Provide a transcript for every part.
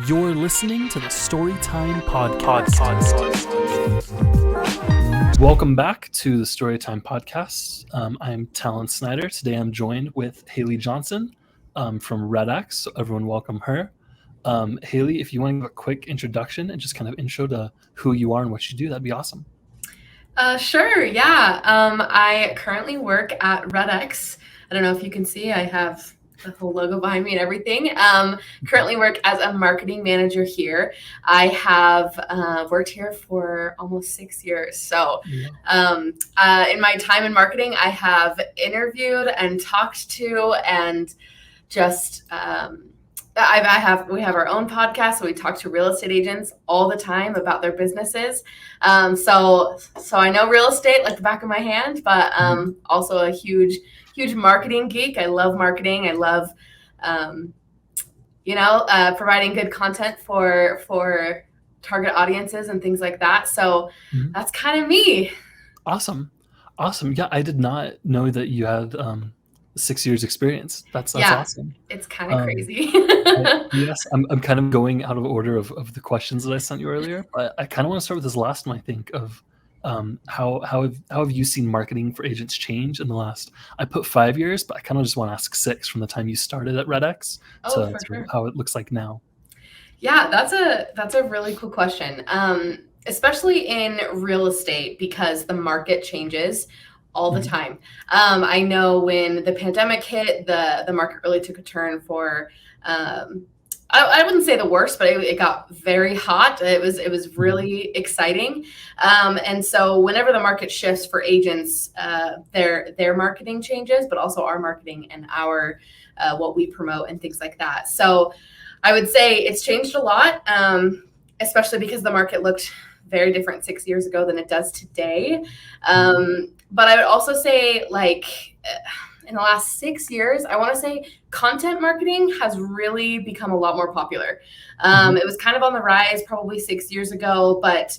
You're listening to the Storytime Podcast. Welcome back to the Storytime Podcast. I'm Talon Snyder. Today I'm joined with Haley Johnson from REDX. So everyone welcome her. Haley, if you want to give a quick introduction and just kind of intro to who you are and what you do, that'd be awesome. Sure, yeah. I currently work at REDX. I don't know if you can see, I have the whole logo behind me and everything. Currently work as a marketing manager here. I have worked here for almost 6 years. So in my time in marketing, I have interviewed and talked to and just we have our own podcast, so we talk to real estate agents all the time about their businesses. So I know real estate like the back of my hand, but also a huge marketing geek. I love marketing. I love, providing good content for target audiences and things like that. So that's kind of me. Awesome. Yeah, I did not know that you had 6 years experience. That's awesome. It's kind of crazy. Yes, I'm kind of going out of order of the questions that I sent you earlier, but I kind of want to start with this last one, I think, of how have you seen marketing for agents change in the last, I put 5 years, but I kind of just want to ask 6 from the time you started at REDX to Sure. how it looks like now. Yeah, that's a really cool question. Especially in real estate, because the market changes all the time. I know when the pandemic hit, the market really took a turn for, I wouldn't say the worst, but it got very hot. It was really exciting. And so whenever the market shifts for agents, their marketing changes, but also our marketing and our what we promote and things like that. So I would say it's changed a lot, especially because the market looked very different 6 years ago than it does today. But I would also say, like, in the last 6 years, I want to say content marketing has really become a lot more popular. It was kind of on the rise probably 6 years ago, but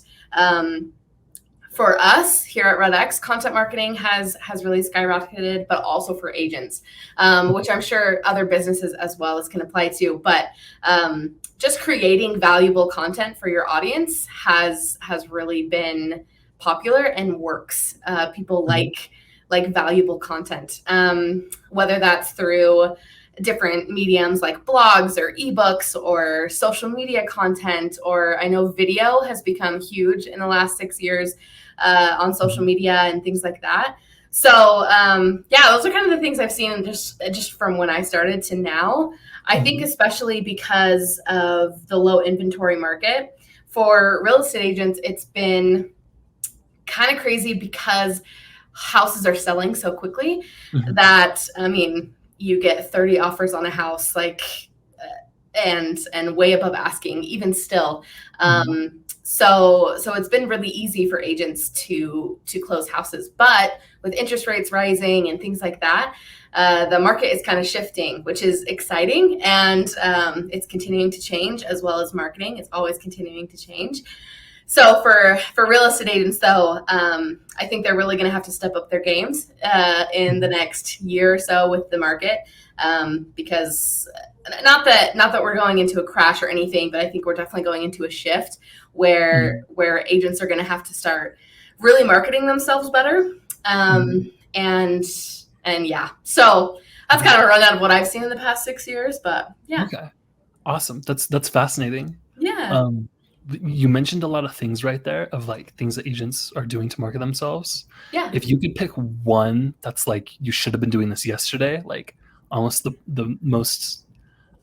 for us here at REDX, content marketing has really skyrocketed, but also for agents, which I'm sure other businesses as well as can apply to. But just creating valuable content for your audience has really been popular and works. People like valuable content, whether that's through different mediums like blogs or ebooks or social media content, or I know video has become huge in the last 6 years on social media and things like that. So those are kind of the things I've seen just from when I started to now. I think especially because of the low inventory market for real estate agents, it's been kind of crazy because houses are selling so quickly that, I mean, you get 30 offers on a house, and way above asking even still. So it's been really easy for agents to close houses, but with interest rates rising and things like that, the market is kind of shifting, which is exciting, and it's continuing to change, as well as marketing. It's always continuing to change. So for real estate agents, though, I think they're really going to have to step up their games in the next year or so with the market, because not that we're going into a crash or anything, but I think we're definitely going into a shift where agents are going to have to start really marketing themselves better. And yeah, so that's kind of a rundown of what I've seen in the past 6 years. But yeah. Okay, awesome. That's fascinating. Yeah. You mentioned a lot of things right there of like things that agents are doing to market themselves. Yeah. If you could pick one that's like, you should have been doing this yesterday, like almost the most,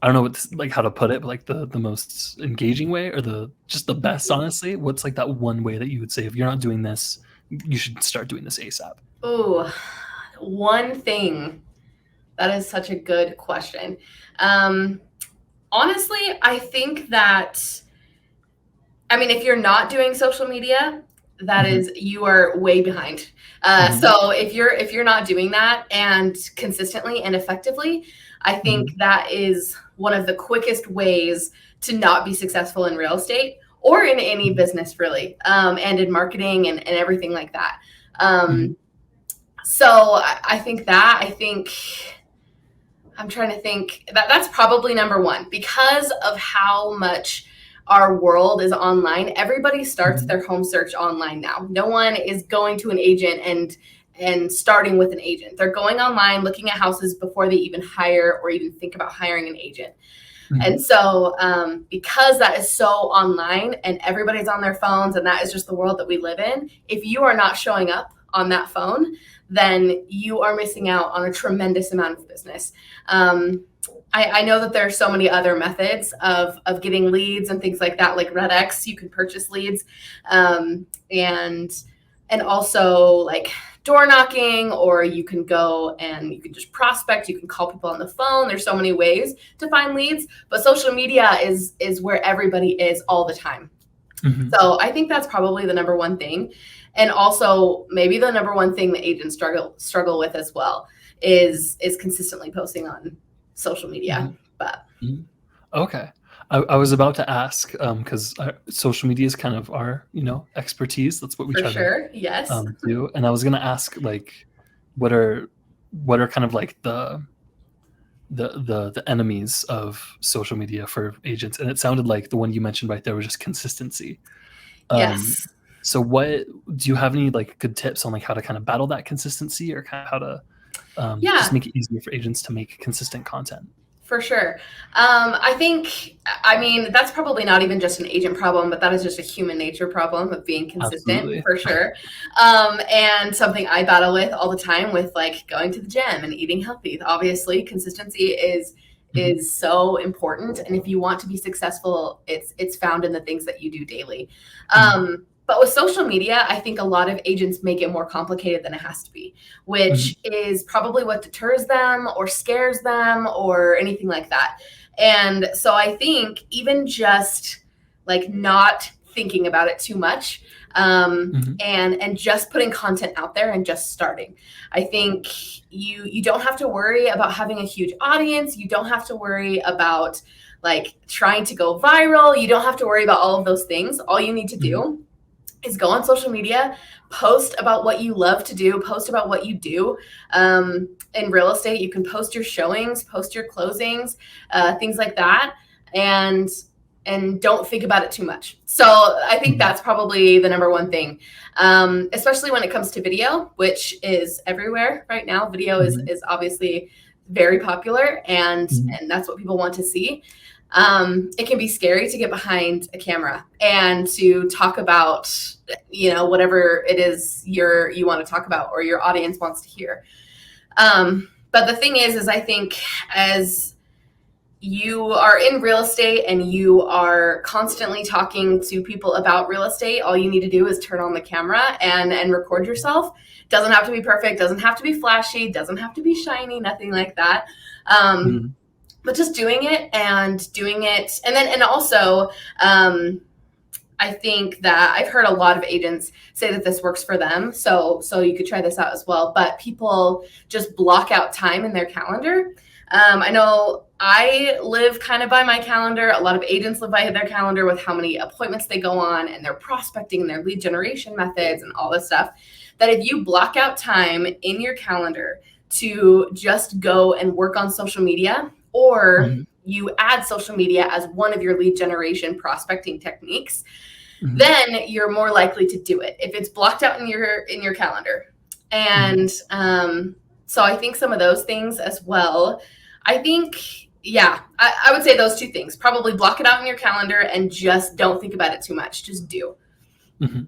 I don't know like how to put it, but like the most engaging way, or the best, honestly, what's like that one way that you would say, if you're not doing this, you should start doing this ASAP? Oh, one thing. That is such a good question. Honestly, I think that, I mean, if you're not doing social media, that is, you are way behind. So if you're not doing that and consistently and effectively, I think that is one of the quickest ways to not be successful in real estate or in any business, really, and in marketing and everything like that. So I think I'm trying to think. That's probably number one because of how much our world is online. Everybody starts Mhm. their home search online now. No one is going to an agent and starting with an agent. They're going online, looking at houses before they even hire or even think about hiring an agent. And Mhm. so, because that is so online and everybody's on their phones, and that is just the world that we live in, if you are not showing up on that phone, then you are missing out on a tremendous amount of business. I know that there are so many other methods of getting leads and things like that, like REDX, you can purchase leads, and also like door knocking, or you can go and you can just prospect, you can call people on the phone. There's so many ways to find leads, but social media is where everybody is all the time. Mhm. So I think that's probably the number one thing. And also maybe the number one thing that agents struggle with as well is consistently posting on social media. Mhm. But Mhm. Okay. I was about to ask, because social media is kind of our, expertise. That's what we for try to sure, yes. do. And I was gonna ask, like, what are kind of like the enemies of social media for agents? And it sounded like the one you mentioned right there was just consistency. Um, Yes. so what do you have any like good tips on like how to kind of battle that consistency, or kind of how to just Yeah. make it easier for agents to make consistent content? For sure. I think, I mean, that's probably not even just an agent problem, but that is just a human nature problem of being consistent, Absolutely. for sure. And something I battle with all the time with like going to the gym and eating healthy. Obviously, consistency Mhm. is so important, and if you want to be successful, it's found in the things that you do daily. Mhm. But with social media, I think a lot of agents make it more complicated than it has to be, Mhm. which is probably what deters them or scares them or anything like that. And so I think even just like not thinking about it too much, Mhm. and just putting content out there and just starting. I think you don't have to worry about having a huge audience. You don't have to worry about like trying to go viral. You don't have to worry about all of those things. All you need to Mhm. do is go on social media, post about what you love to do, post about what you do. In real estate, you can post your showings, post your closings, things like that, and don't think about it too much. So I think Mhm. that's probably the number one thing, especially when it comes to video, which is everywhere right now. Video Mhm. is obviously very popular, Mhm. and that's what people want to see. It can be scary to get behind a camera and to talk about, whatever it is you want to talk about or your audience wants to hear. But the thing is I think as you are in real estate and you are constantly talking to people about real estate, all you need to do is turn on the camera and record yourself. Doesn't have to be perfect, doesn't have to be flashy, doesn't have to be shiny, nothing like that. Um, Mhm. but just doing it and then and also I think that I've heard a lot of agents say that this works for them, so you could try this out as well. But people just block out time in their calendar. I know I live kind of by my calendar. A lot of agents live by their calendar with how many appointments they go on and their prospecting and their lead generation methods and all this stuff. That if you block out time in your calendar to just go and work on social media, or Mhm. you add social media as one of your lead generation prospecting techniques, Mhm. then you're more likely to do it if it's blocked out in your calendar. Mhm. And so I think some of those things as well. I think, yeah, I would say those two things. Probably block it out in your calendar and just don't think about it too much. Just do. Mhm.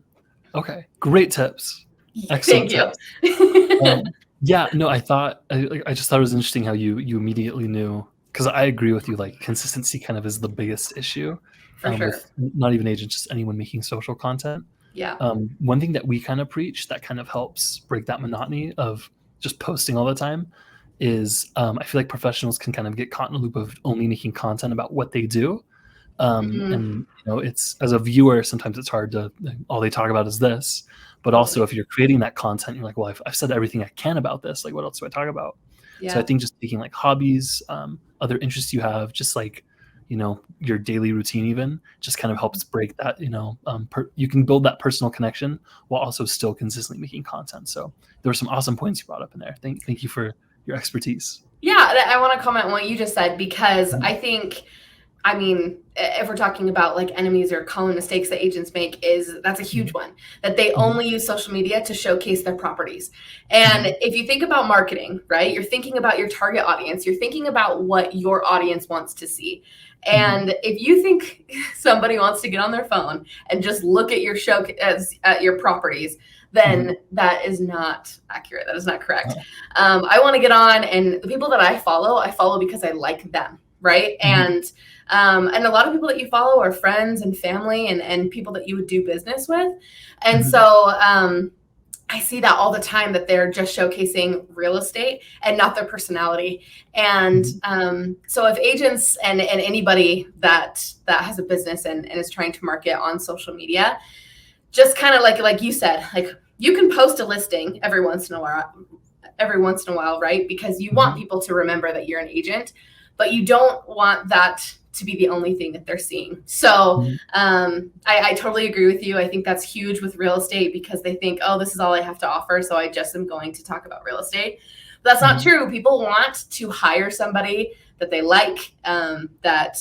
Okay, great tips. Excellent Thank you. tips. Yeah, no, I just thought it was interesting how you immediately knew, because I agree with you, like, consistency kind of is the biggest issue, For sure. with not even agents, just anyone making social content. Yeah. One thing that we kind of preach that kind of helps break that monotony of just posting all the time is, I feel like professionals can kind of get caught in a loop of only making content about what they do. Mhm. And it's, as a viewer, sometimes it's hard to, like, all they talk about is this. But also, Totally. if you're creating that content, you're like, well, I've said everything I can about this. Like, what else do I talk about? So I Yeah. think just taking like hobbies, other interests you have, just like, your daily routine, even just kind of helps break that. You can build that personal connection while also still consistently making content. So there were some awesome points you brought up in there. Thank you for your expertise. Yeah, I want to comment on what you just said because I think, I mean, if we're talking about like enemies or common mistakes that agents make, that's a huge one, that they Mhm. only use social media to showcase their properties. And Mhm. if you think about marketing, right, you're thinking about your target audience, you're thinking about what your audience wants to see. Mhm. And if you think somebody wants to get on their phone and just look at your show at your properties, Mhm. then that is not accurate. That is not correct. Uh, I want to get on, and the people that I follow because I like them, right? mhm. And a lot of people that you follow are friends and family and people that you would do business with. And Mhm. so I see that all the time, that they're just showcasing real estate and not their personality. And Mhm. so if agents and anybody that has a business and is trying to market on social media, just kind of like you said, like you can post a listing every once in a while, right? Because you want Mhm. people to remember that you're an agent, but you don't want that to be the only thing that they're seeing. So Mhm. I totally agree with you. I think that's huge with real estate because they think, oh, this is all I have to offer, so I just am going to talk about real estate. But that's not Mhm. true. People want to hire somebody that they like, that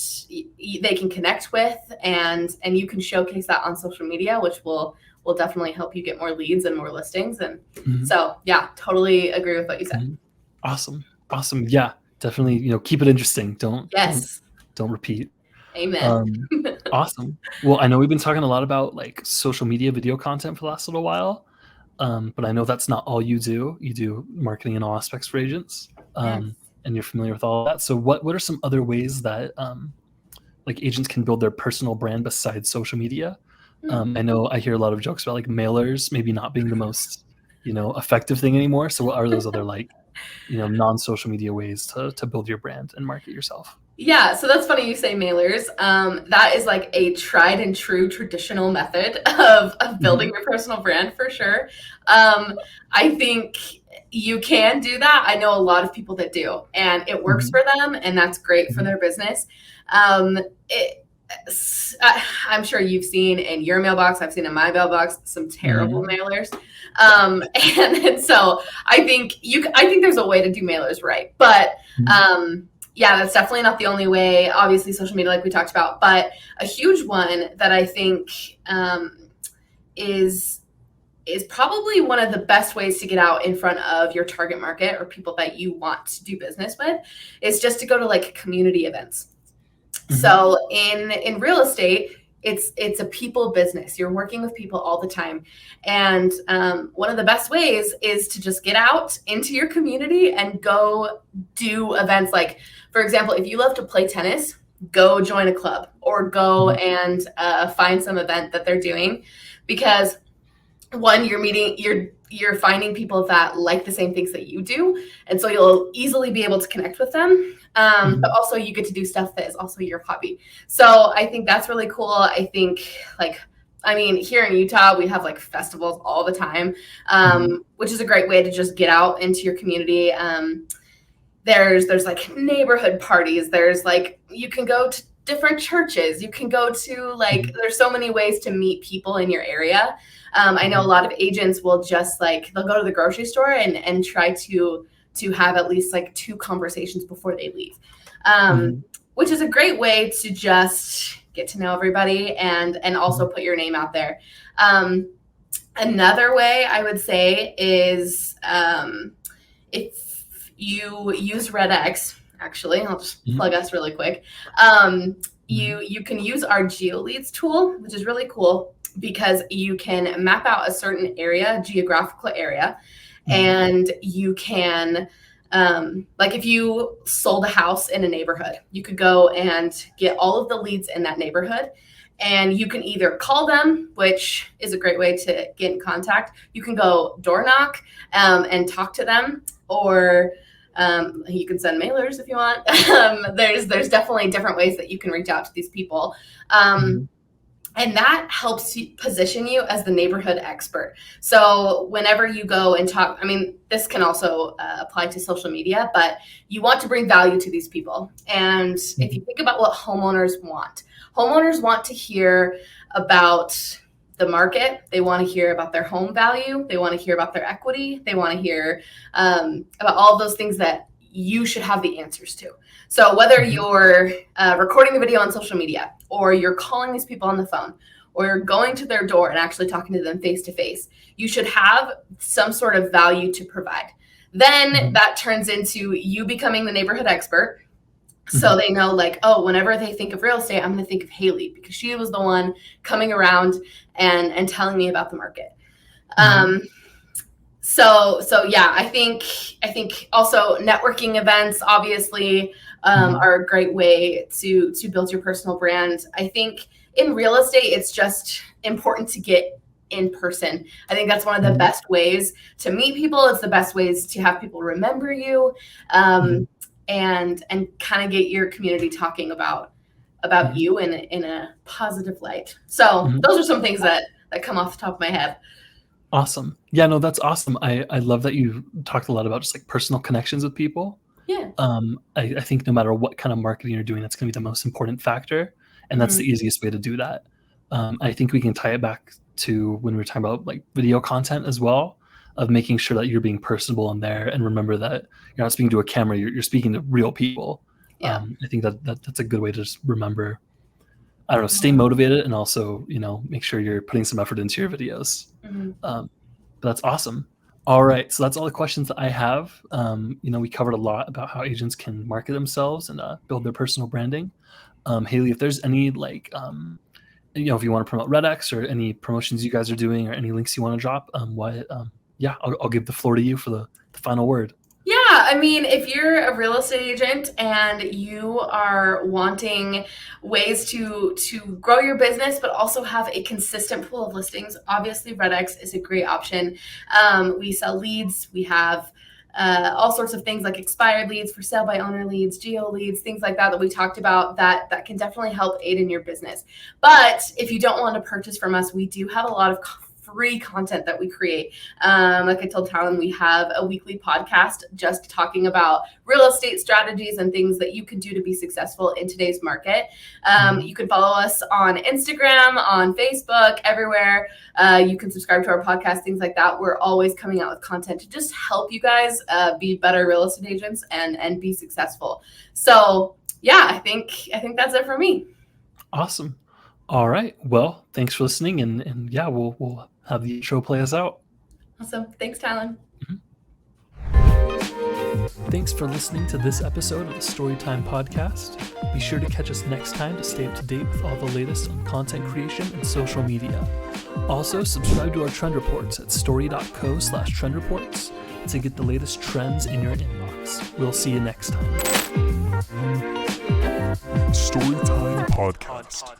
they can connect with, and you can showcase that on social media, which will definitely help you get more leads and more listings. And Mhm. so, yeah, totally agree with what you said. Mhm. Awesome. Awesome. Yeah, definitely, keep it interesting. Yes. Don't repeat. Amen. Um, awesome. Well, I know we've been talking a lot about, like, social media video content for the last little while, but I know that's not all you do. You do marketing in all aspects for agents, Yes. and you're familiar with all that. So what are some other ways that, like, agents can build their personal brand besides social media? Hmm. I know I hear a lot of jokes about, like, mailers maybe not being the most, effective thing anymore. So what are those other, like, non-social media ways to build your brand and market yourself? Yeah, so that's funny you say mailers. That is like a tried and true traditional method of building Mhm. your personal brand for sure. Um, I think you can do that. I know a lot of people that do, and it works Mhm. for them, and that's great for Mhm. their business. Um, it, I'm sure you've seen in your mailbox, I've seen in my mailbox some terrible Mhm. mailers. Yeah. And so I think there's a way to do mailers right, but Mhm. um, yeah, that's definitely not the only way. Obviously, social media, like we talked about, but a huge one that I think is is probably one of the best ways to get out in front of your target market or people that you want to do business with is just to go to like community events. Mhm. So in real estate, it's a people business. You're working with people all the time, and one of the best ways is to just get out into your community and go do events. Like, for example, if you love to play tennis, go join a club or go Mhm. and find some event that they're doing, because one, you're finding people that like the same things that you do, and so you'll easily be able to connect with them, but Mhm. also you get to do stuff that is also your hobby. So I think that's really cool. I think, like, I mean, here in Utah we have like festivals all the time, Mhm. which is a great way to just get out into your community. There's like neighborhood parties. There's like, you can go to different churches, you can go to, like, Mhm. there's so many ways to meet people in your area. I know a Mhm. lot of agents will just like, they'll go to the grocery store and try to have at least like two conversations before they leave, Mhm. which is a great way to just get to know everybody and also Mhm. put your name out there. Um, another way I would say is, if you use REDX, actually, I'll just Mhm. plug us really quick. Um, Mhm. you can use our GeoLeads tool, which is really cool because you can map out a certain area, geographical area, Mhm. and you can, like, if you sold a house in a neighborhood, you could go and get all of the leads in that neighborhood. And you can either call them, which is a great way to get in contact. You can go door knock, and talk to them, or you can send mailers if you want. There's definitely different ways that you can reach out to these people. Um, Mhm. and that helps you position you as the neighborhood expert. So whenever you go and talk, I mean, this can also apply to social media, but you want to bring value to these people. And if you Mhm. think about what homeowners want to hear about the market. They want to hear about their home value. They want to hear about their equity. They want to hear about all of those things that you should have the answers to. So whether you're recording the video on social media, or you're calling these people on the phone, or you're going to their door and actually talking to them face to face, you should have some sort of value to provide. Then that turns into you becoming the neighborhood expert. So they know, like, oh, whenever they think of real estate, I'm going to think of Haley because she was the one coming around and telling me about the market. So yeah, I think also networking events obviously are a great way to build your personal brand. I think in real estate, it's just important to get in person. I think that's one of the best ways to meet people. It's the best ways to have people remember you, and kind of get your community talking about you in a positive light. So those are some things that come off the top of my head. Awesome. Yeah, no, that's awesome. I love that you talked a lot about just like personal connections with people. Yeah. I think no matter what kind of marketing you're doing, that's going to be the most important factor. And that's the easiest way to do that. I think we can tie it back to when we were talking about like video content as well, of making sure that you're being personable in there, and remember that you're not speaking to a camera, you're speaking to real people. Yeah. I think that's a good way to just remember, I don't know, stay motivated, and also, make sure you're putting some effort into your videos. But that's awesome. All right. So that's all the questions that I have. We covered a lot about how agents can market themselves and build their personal branding. Haley, if there's any if you want to promote REDX or any promotions you guys are doing or any links you want to drop, I'll give the floor to you for the final word. Yeah, I mean, if you're a real estate agent and you are wanting ways to grow your business, but also have a consistent pool of listings, obviously REDX is a great option. We sell leads. We have all sorts of things like expired leads, for sale by owner leads, geo leads, things like that we talked about that can definitely help aid in your business. But if you don't want to purchase from us, we do have a lot of free content that we create. Like I told Talon, we have a weekly podcast just talking about real estate strategies and things that you can do to be successful in today's market. You can follow us on Instagram, on Facebook, everywhere. You can subscribe to our podcast, things like that. We're always coming out with content to just help you guys be better real estate agents and be successful. So yeah, I think that's it for me. Awesome. All right. Well, thanks for listening, and yeah, we'll have the intro play us out. Awesome. Thanks, Talon. Thanks for listening to this episode of the Storytime Podcast. Be sure to catch us next time to stay up to date with all the latest on content creation and social media. Also, subscribe to our trend reports at story.co/trend reports to get the latest trends in your inbox. We'll see you next time. Storytime Podcast.